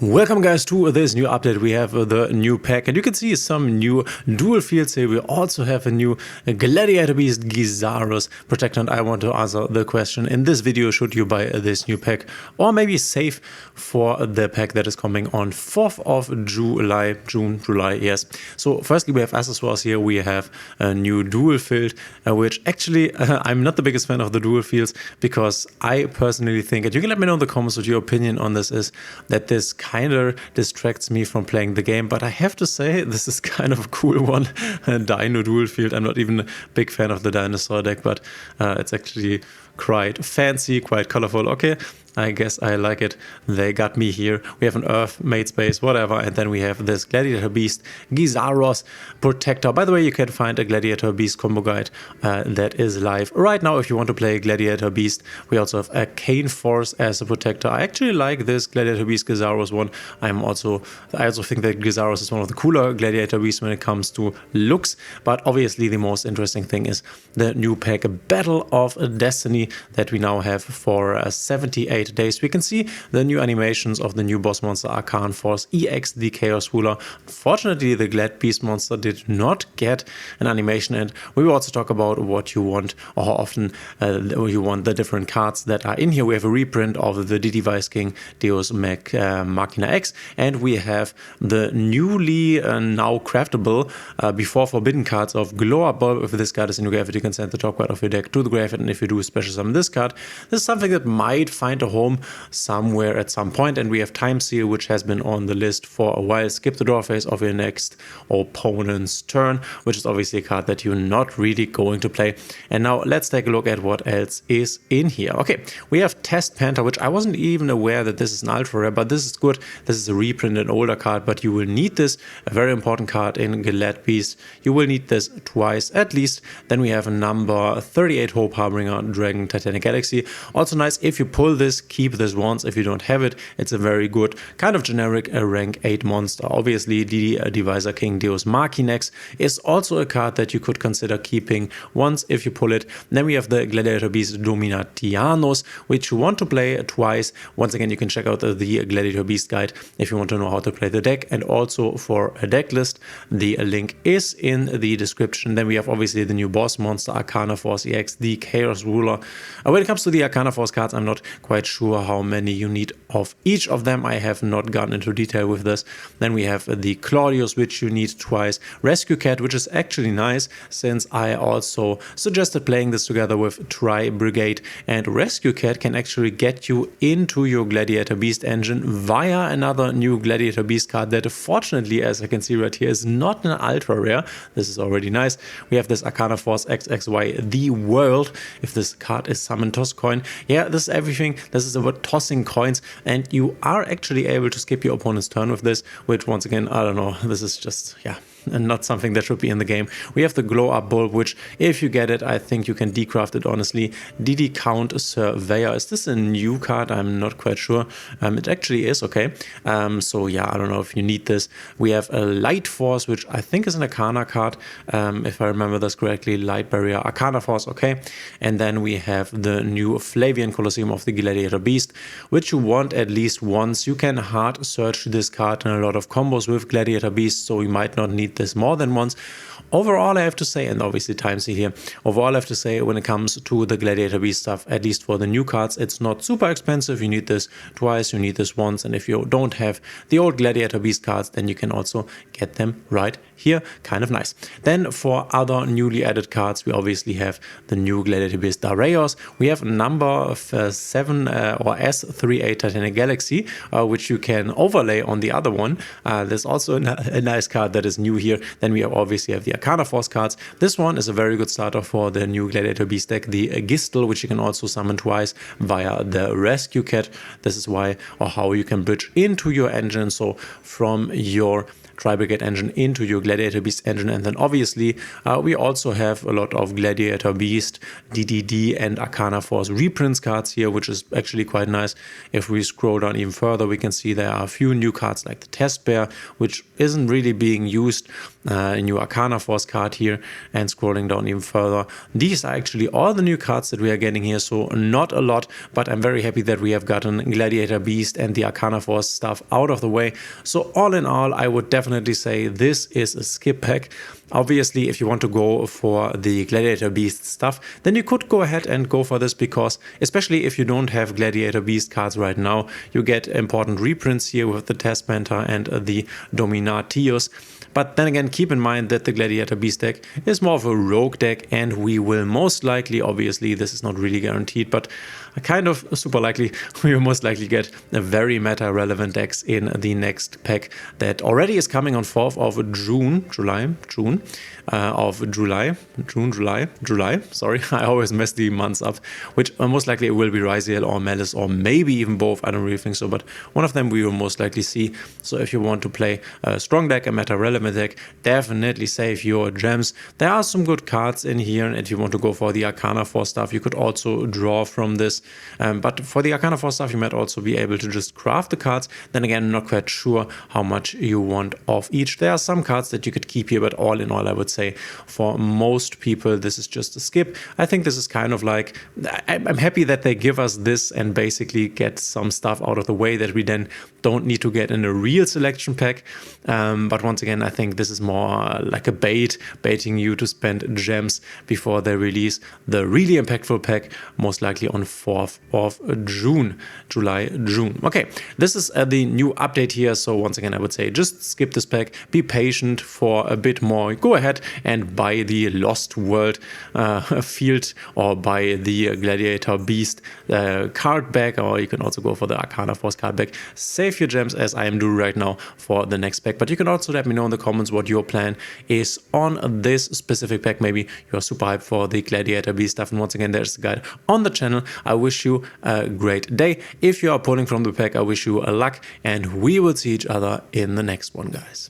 Welcome guys to this new update. We have the new pack and you can see some new dual fields here. We also have a new Gladiator Beast Gizarus Protector, and I want to answer the question in this video: should you buy this new pack or maybe save for the pack that is coming on 4th of July, yes. So firstly we have accessories here. We have a new dual field, which actually I'm not the biggest fan of the dual fields, because I personally think, and you can let me know in the comments what your opinion on this is, that this kind of distracts me from playing the game. But I have to say, this is kind of a cool one. Dino dual field. I'm not even a big fan of the dinosaur deck, but it's actually quite fancy, quite colorful. Okay, I guess I like it. They got me here. We have an Earth, Mate Space, whatever, and then we have this Gladiator Beast Gizarus Protector. By the way, you can find a Gladiator Beast combo guide that is live right now if you want to play Gladiator Beast. We also have a Cane Force as a protector. I actually like this Gladiator Beast Gizarus one. I also think that Gizarus is one of the cooler Gladiator Beasts when it comes to looks. But obviously the most interesting thing is the new pack, Battle of Destiny, that we now have for 78 days. We can see the new animations of the new boss monster Arcane Force EX, the Chaos Ruler. Unfortunately, the Glad Beast monster did not get an animation, and we will also talk about what you want, or how often you want the different cards that are in here. We have a reprint of the DD Vice King Deus Machina X, and we have the newly now craftable before forbidden cards of Glow Bulb. If this card is in your grave, you can send the top card of your deck to the graveyard, and if you do special summon this card, this is something that might find a home somewhere at some point. And we have Time Seal, which has been on the list for a while. Skip the draw phase of your next opponent's turn, which is obviously a card that you're not really going to play. And now let's take a look at what else is in here. Okay, we have Test Panther, which I wasn't even aware that this is an ultra rare, but this is good. This is a reprint, an older card, but you will need this, a very important card in Glad Beast. You will need this twice at least. Then we have a number 38 Hope Harbinger Dragon Titanic Galaxy. Also nice, if you pull this, keep this once. If you don't have it, it's a very good kind of generic rank 8 monster. Obviously, the Divisor King Deus Machina X is also a card that you could consider keeping once if you pull it. Then we have the Gladiator Beast Dominatianus, which you want to play twice. Once again, you can check out the Gladiator Beast guide if you want to know how to play the deck, and also for a deck list. The link is in the description. Then we have obviously the new boss monster Arcane Force EX, the Chaos Ruler. When it comes to the Arcane Force cards, I'm not quite sure how many you need of each of them. I have not gone into detail with this. Then we have the Claudius, which you need twice. Rescue Cat, which is actually nice, since I also suggested playing this together with Tri Brigade. And Rescue Cat can actually get you into your Gladiator Beast engine via another new Gladiator Beast card that, fortunately, as I can see right here, is not an ultra rare. This is already nice. We have this Arcane Force XXY, the World. If this card is summoned, toss coin. Yeah, this is everything. This is about tossing coins, and you are actually able to skip your opponent's turn with this, which, once again, I don't know, this is just, yeah, and not something that should be in the game. We have the Glow Up Bulb, which, if you get it, I think you can decraft it, honestly. DD Count Surveyor. Is this a new card? I'm not quite sure. It actually is, okay. So yeah, I don't know if you need this. We have a Light Force, which I think is an Arcana card, if I remember this correctly. Light Barrier, Arcana Force, okay. And then we have the new Flavian Colosseum of the Gladiator Beast, which you want at least once. You can hard search this card in a lot of combos with Gladiator Beast, so you might not need this more than once. Overall, I have to say, and obviously Time Seal here, overall I have to say, when it comes to the Gladiator Beast stuff, at least for the new cards, it's not super expensive. You need this twice, you need this once, and if you don't have the old Gladiator Beast cards, then you can also get them right here. Kind of nice. Then for other newly added cards, we obviously have the new Gladiator Beast Darius. We have number 7 or S38 Titanic Galaxy, which you can overlay on the other one. There's also a nice card that is new here. Then we obviously have the Arcana Force cards. This one is a very good starter for the new Gladiator Beast deck, the Gistel, which you can also summon twice via the Rescue Cat. This is why, or how, you can bridge into your engine. So from your Tri-Brigade engine into your Gladiator Beast engine. And then obviously we also have a lot of Gladiator Beast, DDD and Arcana Force reprints cards here, which is actually quite nice. If we scroll down even further, we can see there are a few new cards like the Test Bear, which isn't really being used. A new Arcana Force card here, and scrolling down even further, these are actually all the new cards that we are getting here, so not a lot, but I'm very happy that we have gotten Gladiator Beast and the Arcana Force stuff out of the way. So all in all, I would definitely say this is a skip pack. Obviously, if you want to go for the Gladiator Beast stuff, then you could go ahead and go for this, because especially if you don't have Gladiator Beast cards right now, you get important reprints here with the Test Panther and the Dominatius. But then again, keep in mind that the Gladiator Beast deck is more of a rogue deck, and we will most likely, obviously this is not really guaranteed, but kind of super likely, we will most likely get a very meta relevant decks in the next pack that already is coming on 4th of July, sorry, I always mess the months up, which most likely it will be Ryziel or Malice, or maybe even both, I don't really think so, but one of them we will most likely see. So if you want to play a strong deck, a meta relevant deck, definitely save your gems. There are some good cards in here, and if you want to go for the Arcana Force stuff, you could also draw from this. But for the Arcana Force stuff, you might also be able to just craft the cards. Then again, I'm not quite sure how much you want of each. There are some cards that you could keep here, but all in all, I would say for most people, this is just a skip. I think this is kind of like, I'm happy that they give us this and basically get some stuff out of the way that we then don't need to get in a real selection pack. But once again, I think this is more like a baiting you to spend gems before they release the really impactful pack, most likely on 4th of June. Okay, this is the new update here. So once again, I would say just skip this pack, be patient for a bit more, go ahead and buy the Lost World field, or buy the Gladiator Beast card back, or you can also go for the Arcana Force card back. Save your gems as I am doing right now for the next pack, but you can also let me know in the comments what your plan is on this specific pack. Maybe you're super hyped for the Gladiator Beast stuff, and once again, there's the guide on the channel. I wish you a great day. If you are pulling from the pack, I wish you a luck, and we will see each other in the next one, guys.